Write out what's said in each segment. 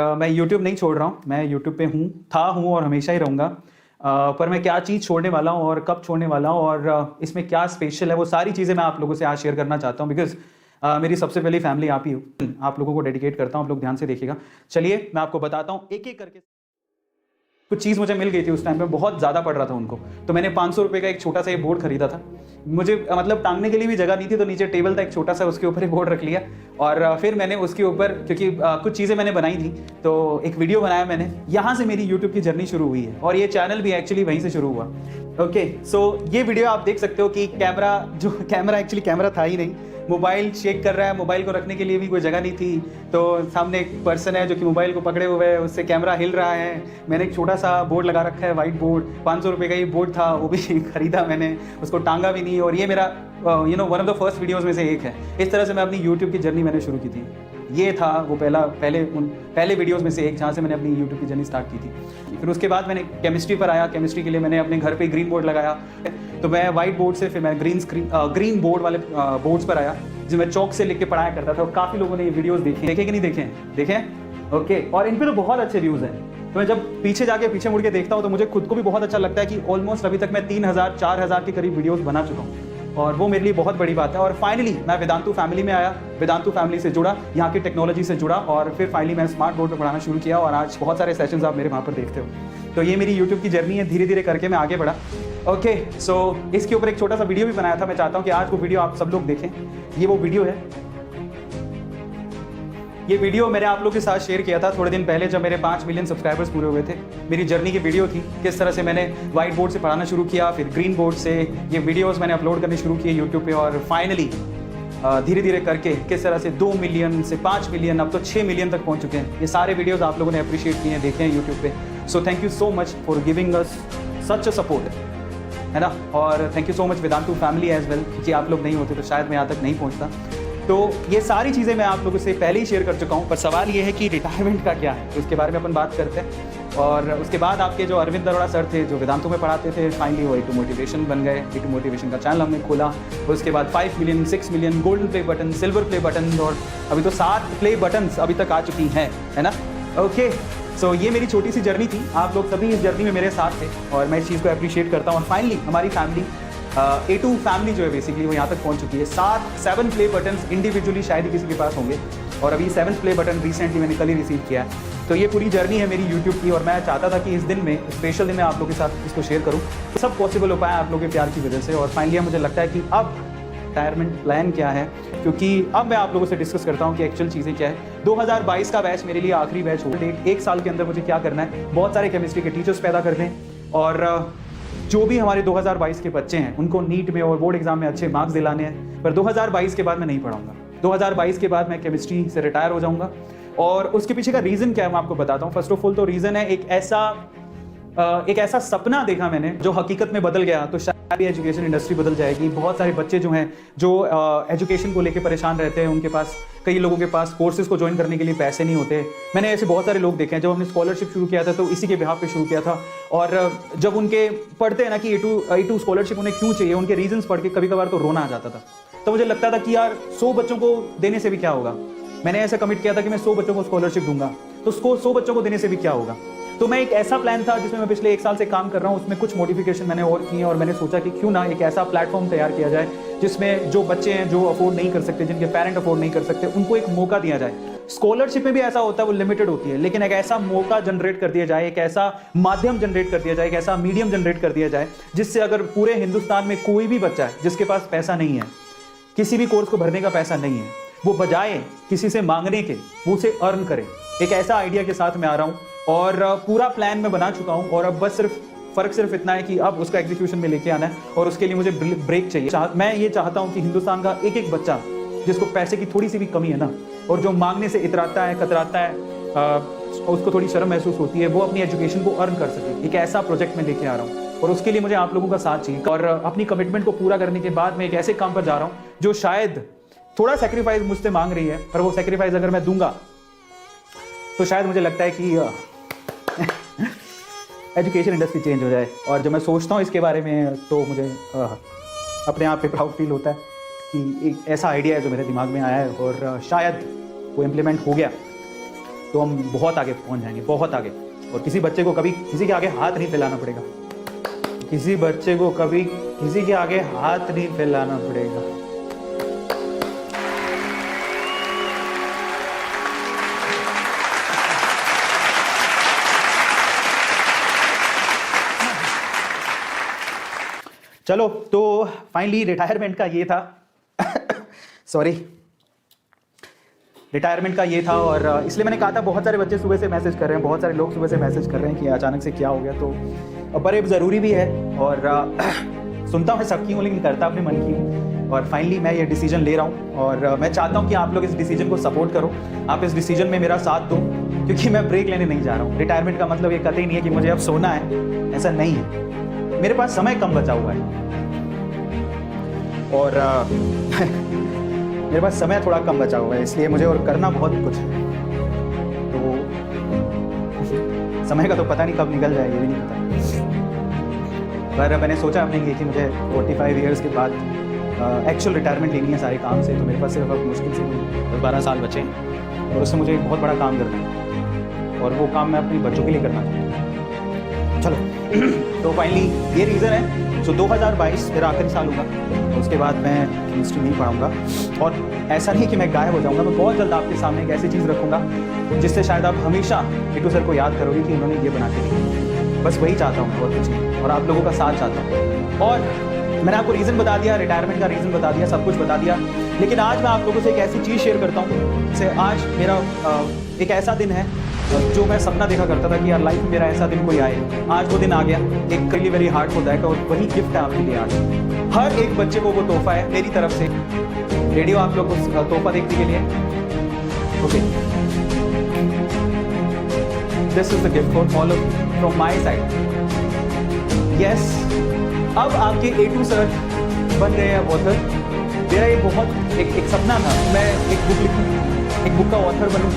मैं YouTube नहीं छोड़ रहा हूँ, मैं YouTube पे हूँ और हमेशा ही रहूँगा। पर मैं क्या चीज़ छोड़ने वाला हूँ और कब छोड़ने वाला हूँ और इसमें क्या स्पेशल है, वो सारी चीज़ें मैं आप लोगों से आज शेयर करना चाहता हूँ। बिकॉज मेरी सबसे पहली फैमिली आप ही हो, आप लोगों को डेडिकेट करता हूँ, आप लोग ध्यान से देखिएगा। चलिए मैं आपको बताता हूँ एक एक करके। कुछ चीज़ मुझे मिल गई थी उस टाइम पे, बहुत ज़्यादा पड़ रहा था उनको, तो मैंने 500 रुपये का एक छोटा सा ये बोर्ड खरीदा था। मुझे मतलब टांगने के लिए भी जगह नहीं थी, तो नीचे टेबल था एक छोटा सा, उसके ऊपर एक बोर्ड रख लिया और फिर मैंने उसके ऊपर, क्योंकि कुछ चीज़ें मैंने बनाई थी, तो एक वीडियो बनाया मैंने। यहाँ से मेरी यूट्यूब की जर्नी शुरू हुई है और ये चैनल भी एक्चुअली वहीं से शुरू हुआ। ओके, सो ये वीडियो आप देख सकते हो कि कैमरा एक्चुअली कैमरा था ही नहीं, मोबाइल शेक कर रहा है, मोबाइल को रखने के लिए भी कोई जगह नहीं थी, तो सामने एक पर्सन है जो कि मोबाइल को पकड़े हुए है, उससे कैमरा हिल रहा है। मैंने एक छोटा सा बोर्ड लगा रखा है, वाइट बोर्ड, 500 रुपये का ये बोर्ड था, वो भी खरीदा मैंने, उसको टांगा भी नहीं, और ये मेरा one of the first videos में से एक है। इस तरह से मैं अपनी यूट्यूब की जर्नी मैंने शुरू की थी। ये था वो पहले वीडियोज़ में से एक जहाँ से मैंने अपनी यूट्यूब की जर्नी स्टार्ट की थी। फिर उसके बाद मैंने केमिस्ट्री पर आया, केमिस्ट्री के लिए मैंने अपने घर पे ग्रीन बोर्ड लगाया, तो मैं वाइट बोर्ड से फिर मैं ग्रीन बोर्ड वाले बोर्ड्स पर आया, जो मैं चौक से लिख के पढ़ाया करता था। और काफ़ी लोगों ने ये वीडियोस देखे कि नहीं देखे? ओके, और इन पे तो बहुत अच्छे व्यूज़ हैं। तो मैं जब पीछे मुड़ के देखता हूँ तो मुझे खुद को भी बहुत अच्छा लगता है कि ऑलमोस्ट अभी तक मैं 3000-4000 के करीब वीडियोस बना चुका हूँ, और वो मेरे लिए बहुत बड़ी बात है। और फाइनली मैं वेदांतु फैमिली में आया, वेदांतु फैमिली से जुड़ा, यहाँ की टेक्नोलॉजी से जुड़ा, और फिर फाइनली मैं स्मार्ट बोर्ड पर पढ़ाना शुरू किया, और आज बहुत सारे सेशंस आप मेरे वहाँ पर देखते हो। तो ये मेरी यूट्यूब की जर्नी है, धीरे धीरे करके मैं आगे बढ़ा। ओके, सो इसके ऊपर एक छोटा सा वीडियो भी बनाया था, मैं चाहता हूँ कि आज वो वीडियो आप सब लोग देखें। ये वो वीडियो है, ये वीडियो मैंने आप लोगों के साथ शेयर किया था थोड़े दिन पहले, जब मेरे 5 मिलियन सब्सक्राइबर्स पूरे हुए थे। मेरी जर्नी की वीडियो थी, किस तरह से मैंने वाइट बोर्ड से पढ़ाना शुरू किया, फिर ग्रीन बोर्ड से ये वीडियोस मैंने अपलोड करने शुरू किए यूट्यूब पे, और फाइनली धीरे धीरे करके किस तरह से 2 मिलियन से 5 मिलियन, अब तो 6 मिलियन तक पहुंच चुके हैं। ये सारे वीडियोस आप लोगों ने अप्रिशिएट किए हैं, देखे हैं यूट्यूब पे। So thank you so much for giving us such a support, है ना। और thank you so much Vedantu family as well, क्योंकि आप लोग नहीं होते तो शायद मैं यहाँ तक नहीं पहुँचता। तो ये सारी चीज़ें मैं आप लोगों से पहले ही शेयर कर चुका हूँ, पर सवाल ये है कि रिटायरमेंट का क्या है, तो उसके बारे में अपन बात करते हैं। और उसके बाद आपके जो अरविंद अरोड़ा सर थे, जो वेदांतु में पढ़ाते थे, फाइनली वो A2 मोटिवेशन बन गए। A2 मोटिवेशन का चैनल हमने खोला, उसके बाद 5 million, 6 million golden play button, silver play button, और अभी तो 7 प्ले बटन्स अभी तक आ चुकी हैं, है ना। ओके, सो ये मेरी छोटी सी जर्नी थी, आप लोग सभी इस जर्नी में मेरे साथ थे, और मैं इस चीज़ को अप्रिशिएट करता हूँ। और फाइनली हमारी फैमिली A2 फैमिली जो है बेसिकली वो यहाँ तक पहुँच चुकी है। 7 प्ले बटन्स इंडिविजुअली शायद ही किसी के पास होंगे, और अभी 7th प्ले बटन रिसेंटली मैंने कल ही रिसीव किया है। तो ये पूरी जर्नी है मेरी यूट्यूब की, और मैं चाहता था कि इस दिन में, स्पेशल दिन में आप लोगों के साथ इसको शेयर करूँ। तो सब पॉसिबल हो पाया आप लोगों के प्यार की वजह से। और फाइनली मुझे लगता है कि अब रिटायरमेंट प्लान क्या है, क्योंकि अब मैं आप लोगों से डिस्कस करता हूँ कि एक्चुअल चीज़ें क्या है। 2022 का बैच मेरे लिए आखिरी बैच हो, एक साल के अंदर मुझे क्या करना है, बहुत सारे केमिस्ट्री के टीचर्स पैदा कर दें, और जो भी हमारे 2022 के बच्चे हैं उनको नीट में और बोर्ड एग्जाम में अच्छे मार्क्स दिलाने हैं। पर 2022 के बाद मैं नहीं पढ़ाऊंगा, 2022 के बाद मैं केमिस्ट्री से रिटायर हो जाऊंगा। और उसके पीछे का रीज़न क्या है मैं आपको बताता हूँ। फर्स्ट ऑफ ऑल तो रीज़न है एक ऐसा सपना देखा मैंने जो हकीकत में बदल गया, तो शायद एजुकेशन इंडस्ट्री बदल जाएगी। बहुत सारे बच्चे जो हैं, जो एजुकेशन को लेकर परेशान रहते हैं, उनके पास, कई लोगों के पास कोर्सेज को ज्वाइन करने के लिए पैसे नहीं होते। मैंने ऐसे बहुत सारे लोग देखे हैं। जब हमने स्कॉलरशिप शुरू किया था तो इसी के बिहाफ पे शुरू किया था, और जब उनके पढ़ते हैं ना कि A2 स्कॉलरशिप उन्हें क्यों चाहिए, उनके रीजंस पढ़ के कभी कभार तो रोना आ जाता था। तो मुझे लगता था कि यार 100 बच्चों को देने से भी क्या होगा। मैंने ऐसा कमिट किया था कि मैं 100 बच्चों को स्कॉलरशिप दूंगा, तो उसको 100 बच्चों को देने से भी क्या होगा। तो मैं एक ऐसा प्लान था जिसमें मैं पिछले 1 साल से काम कर रहा हूँ, उसमें कुछ मॉडिफिकेशन मैंने और की हैं, और मैंने सोचा कि क्यों ना एक ऐसा प्लेटफॉर्म तैयार किया जाए जिसमें जो बच्चे हैं, जो अफोर्ड नहीं कर सकते, जिनके पेरेंट अफोर्ड नहीं कर सकते, उनको एक मौका दिया जाए। स्कॉलरशिप में भी ऐसा होता है, वो लिमिटेड होती है, लेकिन एक ऐसा मौका जनरेट कर दिया जाए, एक ऐसा माध्यम जनरेट कर दिया जाए, एक ऐसा मीडियम जनरेट कर दिया जाए, जिससे अगर पूरे हिंदुस्तान में कोई भी बच्चा है जिसके पास पैसा नहीं है, किसी भी कोर्स को भरने का पैसा नहीं है, वो बजाय किसी से मांगने के वो उसे अर्न करे। एक ऐसा आइडिया के साथ मैं आ रहा हूँ, और पूरा प्लान मैं बना चुका हूँ, और अब बस फर्क सिर्फ इतना है कि अब उसका एग्जीक्यूशन में लेके आना है, और उसके लिए मुझे ब्रेक चाहिए। मैं ये चाहता हूँ कि हिंदुस्तान का एक एक बच्चा जिसको पैसे की थोड़ी सी भी कमी है ना, और जो मांगने से इतराता है, कतराता है, उसको थोड़ी शर्म महसूस होती है, वो अपनी एजुकेशन को अर्न कर सके। एक ऐसा प्रोजेक्ट मैं लेके आ रहा हूँ, और उसके लिए मुझे आप लोगों का साथ चाहिए। और अपनी कमिटमेंट को पूरा करने के बाद मैं एक ऐसे काम पर जा रहा हूँ जो शायद थोड़ा सेक्रीफाइस मुझसे मांग रही है, पर वो सेक्रीफाइस अगर मैं दूंगा तो शायद मुझे लगता है कि एजुकेशन इंडस्ट्री चेंज हो जाए। और जब मैं सोचता हूँ इसके बारे में तो मुझे अपने आप पे प्राउड फील होता है कि एक ऐसा आइडिया है जो मेरे दिमाग में आया है, और शायद वो इम्प्लीमेंट हो गया तो हम बहुत आगे पहुंच जाएंगे, बहुत आगे। और किसी बच्चे को कभी किसी के आगे हाथ नहीं फैलाना पड़ेगा, किसी बच्चे को कभी किसी के आगे हाथ नहीं फैलाना पड़ेगा। चलो, तो फाइनली रिटायरमेंट का ये था सॉरी, रिटायरमेंट का ये था। और इसलिए मैंने कहा था, बहुत सारे बच्चे सुबह से मैसेज कर रहे हैं, बहुत सारे लोग सुबह से मैसेज कर रहे हैं कि अचानक से क्या हो गया। तो पर ज़रूरी भी है, और सुनता मैं सबकी हूँ लेकिन करता अपने मन की हूँ। और फाइनली मैं ये डिसीजन ले रहा हूँ, और मैं चाहता हूँ कि आप लोग इस डिसीजन को सपोर्ट करो, आप इस डिसीजन में मेरा साथ दो, क्योंकि मैं ब्रेक लेने नहीं जा रहा हूँ। रिटायरमेंट का मतलब ये कतई नहीं है कि मुझे अब सोना है, ऐसा नहीं है। मेरे पास समय कम बचा हुआ है, और मेरे पास समय थोड़ा कम बचा हुआ है, इसलिए मुझे और करना बहुत कुछ है। तो समय का तो पता नहीं कब निकल जाए, ये भी नहीं पता। पर मैंने सोचा अपने लिए कि मुझे 45 ईयर्स के बाद एक्चुअल रिटायरमेंट लेनी है सारे काम से। तो मेरे पास सिर्फ अब मुश्किल से 12 साल बचे हैं, और उससे मुझे एक बहुत बड़ा काम करना है, और वो काम मैं अपने बच्चों के लिए करना चाहता हूँ। चलो तो फाइनली ये रीज़न है। जो 2022 मेरा आखिरी साल होगा, तो उसके बाद मैं केमिस्ट्री नहीं पढ़ाऊँगा। और ऐसा नहीं कि मैं गायब हो जाऊँगा, मैं बहुत जल्द आपके सामने एक ऐसी चीज़ रखूँगा जिससे शायद आप हमेशा एटू सर को याद करोगे कि उन्होंने ये बना के दी। बस वही चाहता हूँ, और कुछ नहीं, और आप लोगों का साथ चाहता हूँ। और मैंने आपको रीज़न बता दिया, रिटायरमेंट का रीज़न बता दिया, सब कुछ बता दिया। लेकिन आज मैं आप लोगों से एक ऐसी चीज़ शेयर करता हूँ, जैसे आज मेरा एक ऐसा दिन है जो मैं सपना देखा करता था कि यार लाइफ में मेरा ऐसा दिन कोई आए। आज वो दिन आ गया, एक really very heart for that, और वही गिफ्ट है आपके लिए आज। हर एक बच्चे को वो तोहफा है मेरी तरफ से। रेडी हो आप लोग उस तोहफा देखने के लिए? Okay, this is the gift for all of from my side. Yes, अब आपके एटू सर बन रहे हैं ऑथर। मेरा ये बहुत एक सपना था, मैं एक बुक लिखूं, एक बुक का ऑथर बनूं,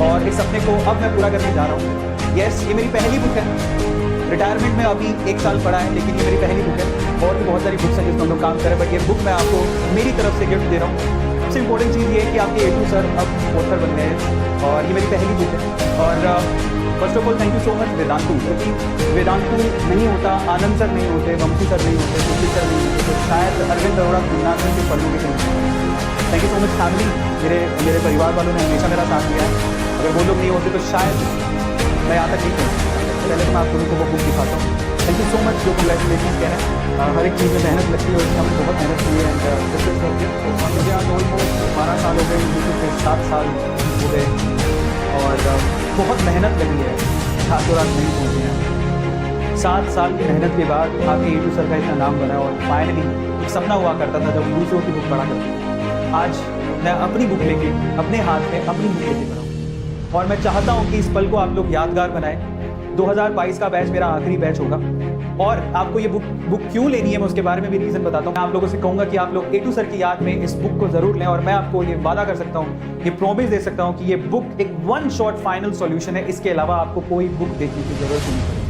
और इस सपने को अब मैं पूरा करने जा रहा हूँ। यस, ये मेरी पहली बुक है। रिटायरमेंट में अभी 1 साल पड़ा है, लेकिन ये मेरी पहली बुक है। और भी बहुत सारी बुक्स हैं जिसमें हम लोग काम करें, बट ये बुक मैं आपको मेरी तरफ से गिफ्ट दे रहा हूँ। सबसे इंपॉर्टेंट चीज़ ये है कि आपके एटू सर अब ऑथर बन रहे हैं, और ये मेरी पहली बुक है। और first of all thank you so much Vedantu, क्योंकि वेदांतु नहीं होता, आनंद सर नहीं होते, वंशी सर नहीं होते, सुशील सर नहीं होते, तो शायद अरविंद अरोड़ा गुरुनाथ के पढ़ने के लिए। Thank you so much family, मेरे परिवार वालों ने हमेशा मेरा साथ दिया है। अगर वो लोग नहीं होते तो शायद मैं यहाँ तक नहीं पहुँच। पहले तो मैं आप लोगों को वो बुक दिखाता हूँ। थैंक यू सो मच, जो कंग्रेचुलेशन कह रहे हैं। हर एक चीज़ में मेहनत लगती है, और इसमें हमें बहुत मेहनत की है। मुझे आज ऑलमोस्ट 12 साल हो गए, यूट्यूब पे 7 साल हो गए, और बहुत मेहनत लगी है, रातों रात नहीं पहुँचे हैं। 7 साल की मेहनत के बाद आपके एटू सर का इतना नाम बना, और फाइनली एक सपना हुआ करता था जब दूसरों की बुक पढ़ा करता। आज मैं अपनी बुक लेके, अपने हाथ में अपनी बुक लेके पढ़ा, और मैं चाहता हूं कि इस पल को आप लोग यादगार बनाएं। 2022 का बैच मेरा आखिरी बैच होगा, और आपको ये बुक क्यों लेनी है मैं उसके बारे में भी रीज़न बताता हूँ। मैं आप लोगों से कहूँगा कि आप लोग एटू सर की याद में इस बुक को ज़रूर लें, और मैं आपको ये वादा कर सकता हूँ, ये प्रॉमिस दे सकता हूँ कि ये बुक एक 1 शॉट फाइनल सॉल्यूशन है। इसके अलावा आपको कोई बुक देखने की ज़रूरत नहीं है।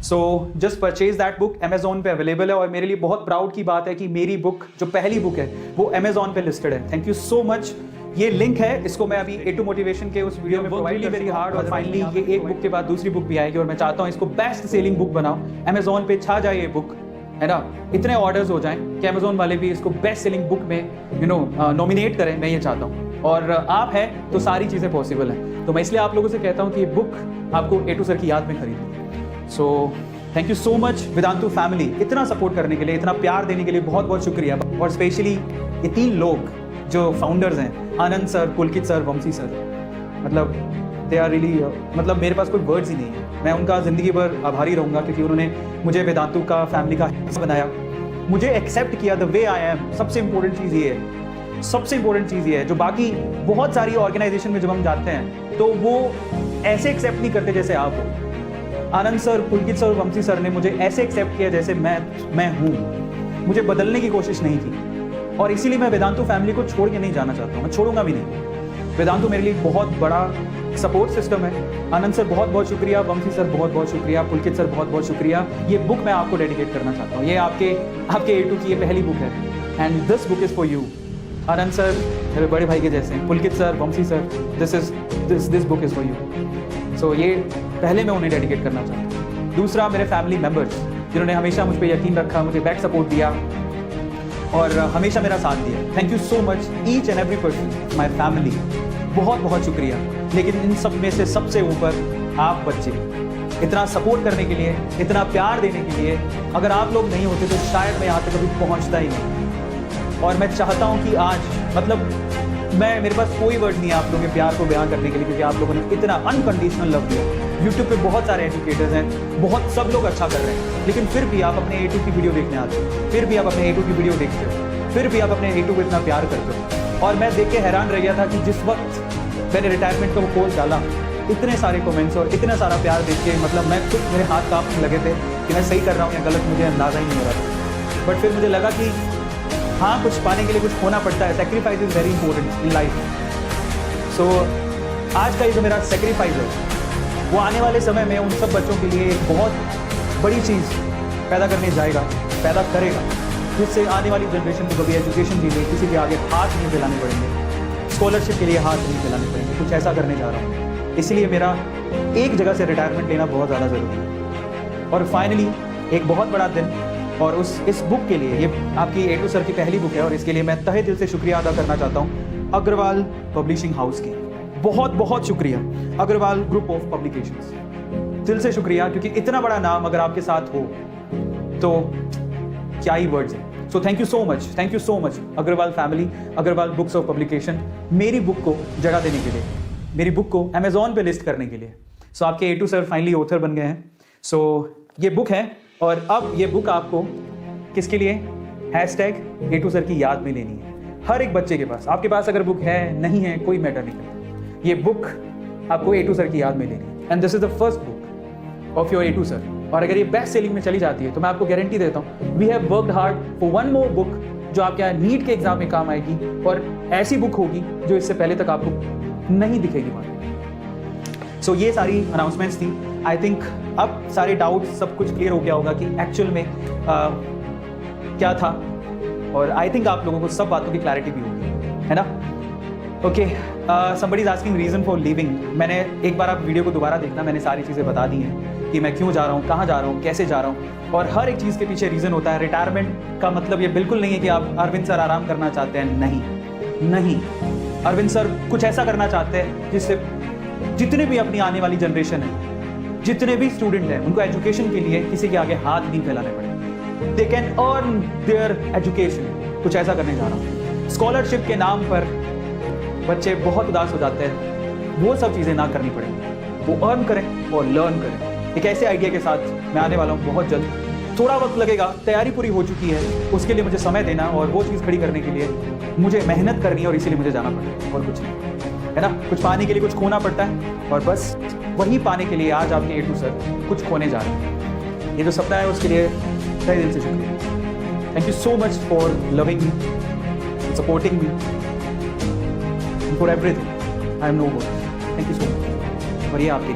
So just purchase that book, Amazon पे अवेलेबल है। और मेरे लिए बहुत प्राउड की बात है कि मेरी बुक जो पहली बुक है वो अमेजोन पे लिस्टेड है। Thank you so much. ये लिंक है, इसको मैं अभी एटू मोटिवेशन के उस वीडियो में प्रोवाइड वेरी हार्ड। और फाइनली ये एक बुक के बाद दूसरी बुक भी आएगी, और मैं चाहता हूँ इसको बेस्ट सेलिंग बुक बनाओ, अमेजोन पे छा जाए ये बुक, है ना। इतने ऑर्डर्स हो जाएं कि अमेजोन वाले भी इसको बेस्ट सेलिंग बुक में नॉमिनेट करें, मैं ये चाहता हूँ। और आप हैं तो सारी चीज़ें पॉसिबल हैं। तो मैं इसलिए आप लोगों से कहता हूँ कि ये बुक आपको एटू सर की याद में खरीदनी। सो thank you so much Vedantu family, इतना सपोर्ट करने के लिए, इतना प्यार देने के लिए बहुत बहुत शुक्रिया। और स्पेशली ये 3 लोग जो फाउंडर्स हैं, आनंद सर, पुलकित सर, वंशी सर, मतलब दे आर रियली, मतलब मेरे पास कोई वर्ड्स ही नहीं है। मैं उनका ज़िंदगी भर आभारी रहूँगा, क्योंकि उन्होंने मुझे वेदांतु का फैमिली का हिस्सा बनाया, मुझे एक्सेप्ट किया द वे आई एम। सबसे इंपॉर्टेंट चीज़ ये है, सबसे इंपॉर्टेंट चीज़ ये है, जो बाकी बहुत सारी ऑर्गेनाइजेशन में जब हम जाते हैं तो वो ऐसे एक्सेप्ट नहीं करते जैसे आप हो। आनंद सर, पुलकित सर, वंशी सर ने मुझे ऐसे एक्सेप्ट किया जैसे मैं हूँ। मुझे बदलने की कोशिश नहीं की, और इसीलिए मैं वेदांतु फैमिली को छोड़ के नहीं जाना चाहता हूँ, मैं छोड़ूंगा भी नहीं। वेदांतु मेरे लिए बहुत बड़ा सपोर्ट सिस्टम है। आनंद सर बहुत बहुत शुक्रिया, वंशी सर बहुत बहुत शुक्रिया, पुलकित सर बहुत बहुत शुक्रिया। ये बुक मैं आपको डेडिकेट करना चाहता हूँ। ये आपके एटू की ये पहली बुक है, and this book is for you. Anand sir मेरे बड़े भाई के जैसे हैं, Pulkit sir, Vanshi sir, this is this book is for you. So ये पहले मैं उन्हें डेडिकेट करना चाहता हूँ। दूसरा, मेरे फैमिली मेम्बर्स जिन्होंने हमेशा मुझ पर यकीन रखा, मुझे बैक सपोर्ट दिया और हमेशा मेरा साथ दिया। Thank you so much each and every person, my family, बहुत बहुत शुक्रिया। लेकिन इन सब में से सबसे ऊपर आप बच्चे, इतना सपोर्ट करने के लिए, इतना प्यार देने के लिए, अगर आप लोग नहीं होते तो शायद मैं यहाँ पे कभी पहुँचता ही नहीं। और मैं चाहता हूँ कि आज, मतलब मेरे पास कोई वर्ड नहीं है आप लोगों के प्यार को बयान करने के लिए, क्योंकि आप लोगों ने इतना अनकंडीशनल लव दिया। यूट्यूब पे बहुत सारे एजुकेटर्स हैं, बहुत सब लोग अच्छा कर रहे हैं, लेकिन फिर भी आप अपने A2 की वीडियो देखने आते हो, फिर भी आप अपने A2 की वीडियो देखते हो, फिर भी आप अपने A2 को इतना प्यार करते हो। और मैं देख के हैरान रह गया था कि जिस वक्त मैंने रिटायरमेंट का वो पोस्ट डाला, इतने सारे कमेंट्स और इतना सारा प्यार देख के, मतलब मैं खुद, मेरे हाथ कांपने लगे थे कि मैं सही कर रहा हूँ या गलत, मुझे अंदाज़ा ही नहीं हो रहा था। बट फिर मुझे लगा कि हाँ, कुछ पाने के लिए कुछ खोना पड़ता है। Sacrifice is very important in life. So आज का ये जो मेरा सेक्रीफाइस है, वो आने वाले समय में उन सब बच्चों के लिए एक बहुत बड़ी चीज़ पैदा करने जाएगा, पैदा करेगा, जिससे आने वाली जनरेशन को कभी एजुकेशन के लिए किसी के आगे हाथ नहीं फैलाने पड़ेंगे, स्कॉलरशिप के लिए हाथ नहीं फैलाने पड़ेंगे। कुछ ऐसा करने जा रहा हूँ, इसलिए मेरा एक जगह से रिटायरमेंट लेना बहुत ज़्यादा ज़रूरी है। और फाइनली एक बहुत बड़ा दिन, और इस बुक के लिए, ये आपकी A2 सर की पहली बुक है, और इसके लिए मैं तहे दिल से शुक्रिया अदा करना चाहता हूँ अग्रवाल पब्लिशिंग हाउस की। बहुत बहुत शुक्रिया अग्रवाल ग्रुप ऑफ पब्लिकेशंस, दिल से शुक्रिया, क्योंकि इतना बड़ा नाम अगर आपके साथ हो तो क्या ही वर्ड्स हैं। So thank you so much Agarwal family, Agarwal books of publication, मेरी बुक को जगह देने के लिए, मेरी बुक को अमेजोन पे लिस्ट करने के लिए। सो आपके A2 सर फाइनली ऑथर बन गए हैं। सो ये बुक है, और अब ये बुक आपको किसके लिए, #A2 सर की याद में लेनी है। हर एक बच्चे के पास, आपके पास अगर बुक है नहीं है कोई मैटर नहीं करता, ये बुक आपको A2 सर की याद में लेनी है। And this is the first book of your A2 sir. और अगर ये बेस्ट सेलिंग में चली जाती है तो मैं आपको गारंटी देता हूँ, we have worked hard for one more book जो आपके नीट के एग्जाम में काम आएगी, और ऐसी बुक होगी जो इससे पहले तक आपको नहीं दिखेगी मार्केट। सो ये सारी अनाउंसमेंट्स थी। आई थिंक अब सारे डाउट सब कुछ क्लियर हो गया होगा कि एक्चुअल में क्या था, और आई थिंक आप लोगों को सब बातों की क्लैरिटी भी होगी, है ना। Okay, somebody is asking reason for leaving. मैंने एक बार आप वीडियो को दोबारा देखना, मैंने सारी चीज़ें बता दी हैं कि मैं क्यों जा रहा हूँ, कहाँ जा रहा हूँ, कैसे जा रहा हूँ, और हर एक चीज़ के पीछे रीज़न होता है। रिटायरमेंट का मतलब ये बिल्कुल नहीं है कि आप अरविंद सर आराम करना चाहते हैं, नहीं। अरविंद सर कुछ ऐसा करना चाहते हैं जिससे जितने भी अपनी आने वाली जनरेशन है, जितने भी स्टूडेंट हैं, उनको एजुकेशन के लिए किसी के आगे हाथ नहीं फैलाने पड़े। They can earn there education. कुछ ऐसा करने जा रहा हूँ। स्कॉलरशिप के नाम पर बच्चे बहुत उदास हो जाते हैं, वो सब चीज़ें ना करनी पड़े, वो अर्न करें और लर्न करें। एक ऐसे आइडिया के साथ मैं आने वाला हूँ बहुत जल्द। थोड़ा वक्त लगेगा, तैयारी पूरी हो चुकी है, उसके लिए मुझे समय देना, और वो चीज़ खड़ी करने के लिए मुझे मेहनत करनी है, और इसीलिए मुझे जाना पड़ेगा, और कुछ नहीं, है ना। कुछ पाने के लिए कुछ खोना पड़ता है, और बस वही पाने के लिए आज आपके A2 सर कुछ खोने जा रहे हैं। ये जो सपना है उसके लिए तहे दिल से शुक्रिया। Thank you so much for loving me, supporting me, for everything. I am no words. Thank you so much. और ये आपके